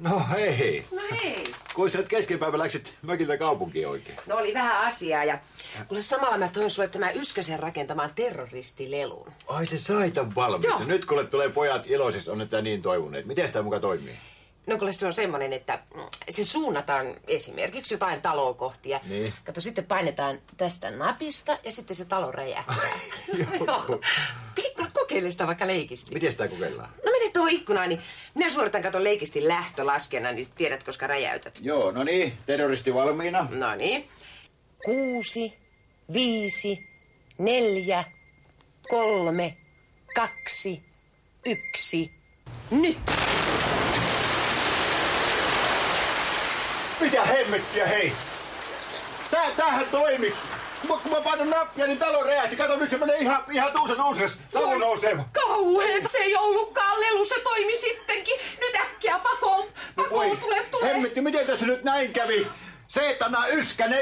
No hei. No hei. Kuin sä nyt keskenpäivä läksit mökiltä kaupunkiin oikein? No oli vähän asiaa ja kuule samalla mä toin sulle tämän Yskösen rakentamaan terroristilelun. Ai se sai tän valmiiksi. Joo. Nyt kuule tulee pojat iloisiksi, on tätä niin toivoneet. Miten tämä muka toimii? No kuule se on semmonen, että se suunnataan esimerkiksi jotain taloa kohti ja niin. Kato sitten painetaan tästä napista ja sitten se talo räjähtää. Joo. Kuule kokeile sitä vaikka leikisti. Miten sitä kokeillaan? No mene tuohon ikkunaan, niin minä suoritan kato leikistin lähtölaskennan, niin tiedät koska räjäytät. Joo, no niin, terroristi valmiina. No niin. 6, 5, 4, 3, 2, 1. Nyt! Mitä hemmettiä, hei? Tämähän toimi. Kun mä painan nappia, niin talo räjähti. Kato, nyt se menee ihan tuusas. Savu nousee. Kauheet, se ei ollutkaan lelu, se toimi sittenkin. Nyt äkkiä pakoon. Pakoon tulee. Hemmetti, miten tässä nyt näin kävi? Se, että mä Yskänen